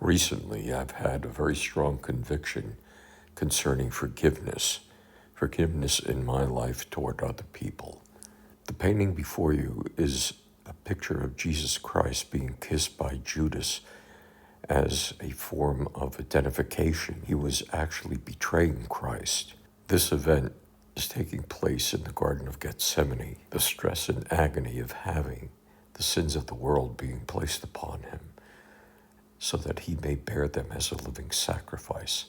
Recently, I've had a very strong conviction concerning forgiveness in my life toward other people. The painting before you is a picture of Jesus Christ being kissed by Judas as a form of identification. He was actually betraying Christ. This event is taking place in the Garden of Gethsemane, the stress and agony of having the sins of the world being placed upon him, so that he may bear them as a living sacrifice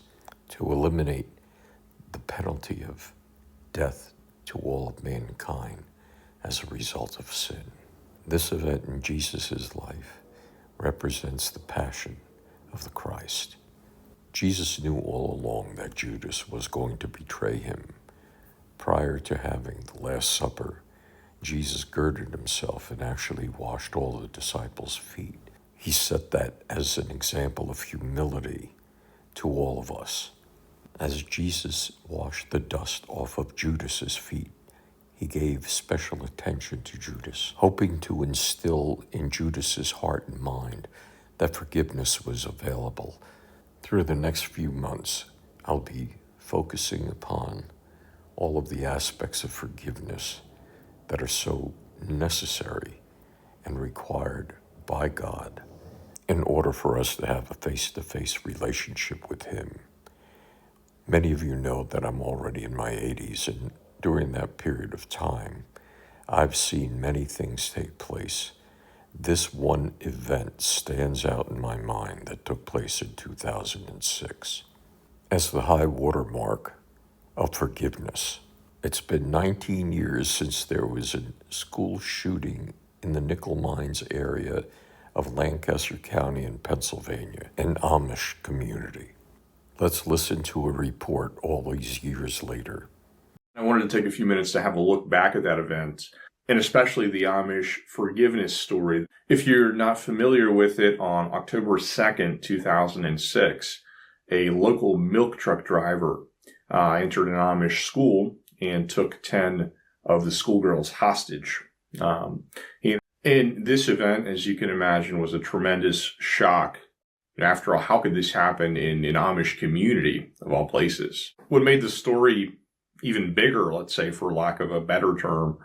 to eliminate the penalty of death to all of mankind as a result of sin. This event in Jesus' life represents the passion of the Christ. Jesus knew all along that Judas was going to betray him. Prior to having the Last Supper, Jesus girded himself and actually washed all the disciples' feet. He set that as an example of humility to all of us. As Jesus washed the dust off of Judas's feet, he gave special attention to Judas, hoping to instill in Judas's heart and mind that forgiveness was available. Through the next few months, I'll be focusing upon all of the aspects of forgiveness that are so necessary and required by God in order for us to have a face-to-face relationship with him. Many of you know that I'm already in my 80s, and during that period of time, I've seen many things take place. This one event stands out in my mind that took place in 2006 as the high water mark of forgiveness. It's been 19 years since there was a school shooting in the nickel mines area of Lancaster County in Pennsylvania, an Amish community. Let's listen to a report all these years later. I wanted to take a few minutes to have a look back at that event, and especially the Amish forgiveness story. If you're not familiar with it, on October 2nd, 2006, a local milk truck driver entered an Amish school and took 10 of the schoolgirls hostage. And this event, as you can imagine, was a tremendous shock. After all, how could this happen in an Amish community, of all places? What made the story even bigger, let's say, for lack of a better term,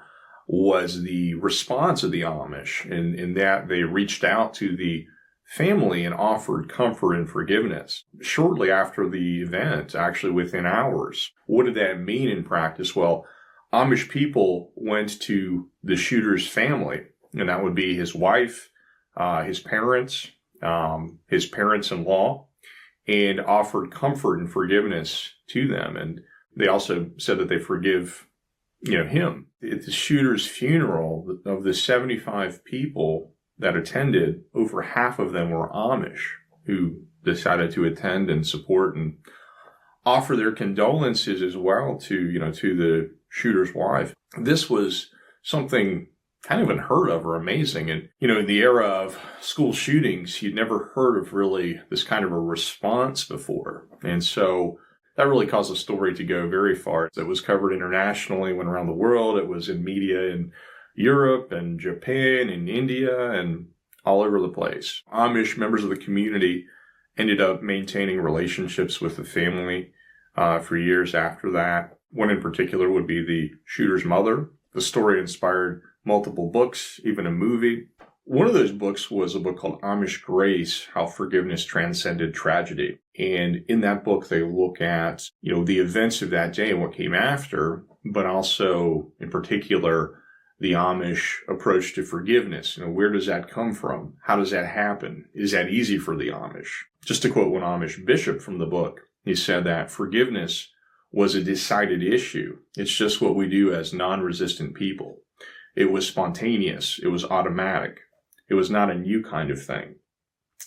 was the response of the Amish, in that they reached out to the family and offered comfort and forgiveness. Shortly after the event, actually within hours. What did that mean in practice? Well, Amish people went to the shooter's family, and that would be his wife, his parents-in-law, and offered comfort and forgiveness to them. And they also said that they forgive, him. At the shooter's funeral, of the 75 people that attended, over half of them were Amish who decided to attend and support and offer their condolences as well to the shooter's wife. This was something kind of unheard of or amazing. And, in the era of school shootings, you'd never heard of really this kind of a response before. And so that really caused the story to go very far. It was covered internationally, went around the world. It was in media in Europe and Japan and India and all over the place. Amish members of the community ended up maintaining relationships with the family for years after that. One in particular would be the shooter's mother. The story inspired multiple books, even a movie. One of those books was a book called Amish Grace, How Forgiveness Transcended Tragedy. And in that book, they look at, the events of that day and what came after, but also, in particular, the Amish approach to forgiveness. Where does that come from? How does that happen? Is that easy for the Amish? Just to quote one Amish bishop from the book, he said that forgiveness was a decided issue. It's just what we do as non-resistant people. It was spontaneous. It was automatic. It was not a new kind of thing.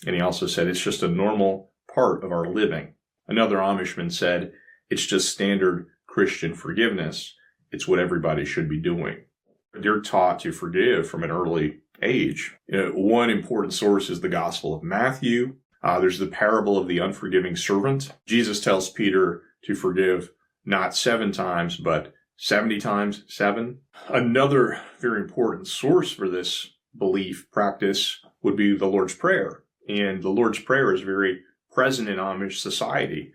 And he also said it's just a normal part of our living. Another Amishman said it's just standard Christian forgiveness. It's what everybody should be doing. They're taught to forgive from an early age. One important source is the Gospel of Matthew. There's the parable of the unforgiving servant. Jesus tells Peter to forgive not 7 times, but 70 times 7. Another very important source for this belief practice would be the Lord's Prayer. And the Lord's Prayer is very present in Amish society.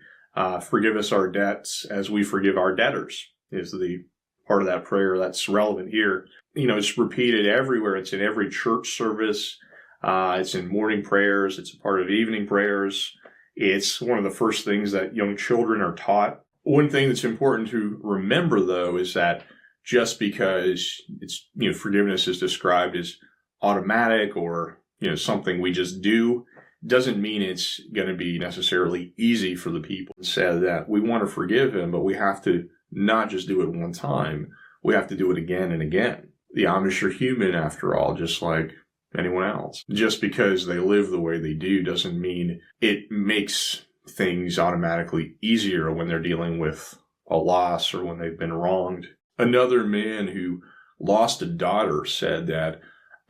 Forgive us our debts as we forgive our debtors is the part of that prayer that's relevant here. It's repeated everywhere. It's in every church service. It's in morning prayers. It's a part of evening prayers. It's one of the first things that young children are taught. One thing that's important to remember, though, is that just because it's, forgiveness is described as automatic or, something we just do, doesn't mean it's going to be necessarily easy for the people. It said that we want to forgive him, but we have to not just do it one time. We have to do it again and again. The Amish are human, after all, just like anyone else. Just because they live the way they do doesn't mean it makes things automatically easier when they're dealing with a loss or when they've been wronged. Another man who lost a daughter said that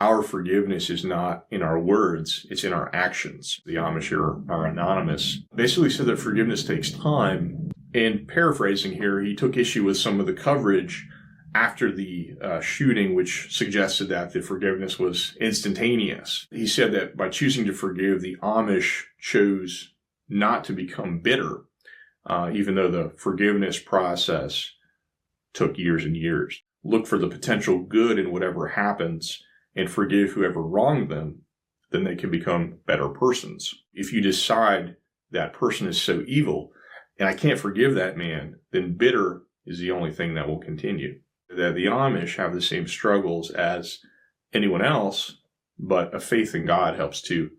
our forgiveness is not in our words, it's in our actions. The Amish are anonymous. Basically said that forgiveness takes time. And paraphrasing here, he took issue with some of the coverage after the shooting, which suggested that the forgiveness was instantaneous. He said that by choosing to forgive, the Amish chose not to become bitter, even though the forgiveness process took years and years. Look for the potential good in whatever happens and forgive whoever wronged them, then they can become better persons. If you decide that person is so evil and I can't forgive that man, then bitter is the only thing that will continue. That the Amish have the same struggles as anyone else, but a faith in God helps to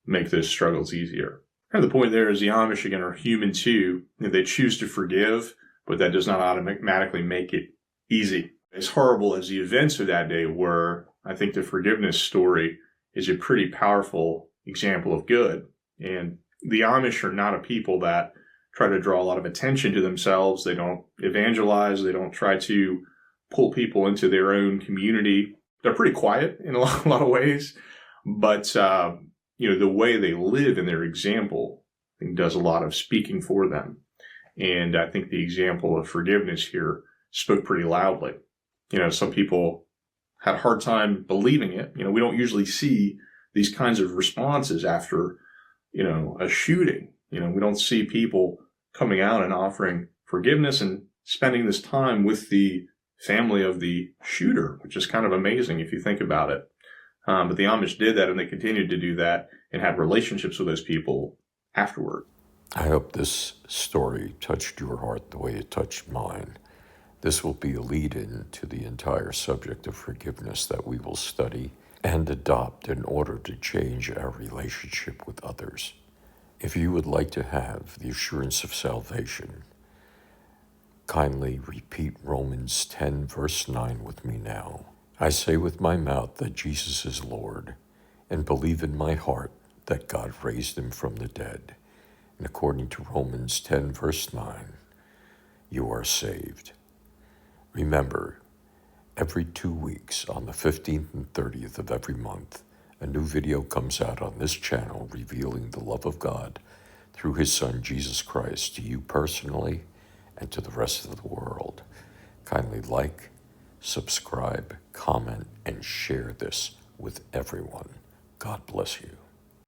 make those struggles easier. And the point there is the Amish, again, are human too. They choose to forgive, but that does not automatically make it easy. As horrible as the events of that day were, I think the forgiveness story is a pretty powerful example of good. And the Amish are not a people that try to draw a lot of attention to themselves. They don't evangelize. They don't try to pull people into their own community. They're pretty quiet in a lot of ways, but the way they live and their example, I think, does a lot of speaking for them. And I think the example of forgiveness here spoke pretty loudly. Some people had a hard time believing it. We don't usually see these kinds of responses after, a shooting. We don't see people coming out and offering forgiveness and spending this time with the family of the shooter, which is kind of amazing if you think about it. But the Amish did that, and they continued to do that and had relationships with those people afterward. I hope this story touched your heart the way it touched mine. This will be a lead-in to the entire subject of forgiveness that we will study and adopt in order to change our relationship with others. If you would like to have the assurance of salvation, kindly repeat Romans 10, verse 9 with me now. I say with my mouth that Jesus is Lord, and believe in my heart that God raised him from the dead. And according to Romans 10, verse 9, you are saved. Remember, every 2 weeks, on the 15th and 30th of every month, a new video comes out on this channel revealing the love of God through his Son, Jesus Christ, to you personally and to the rest of the world. Kindly like, subscribe, comment, and share this with everyone. God bless you.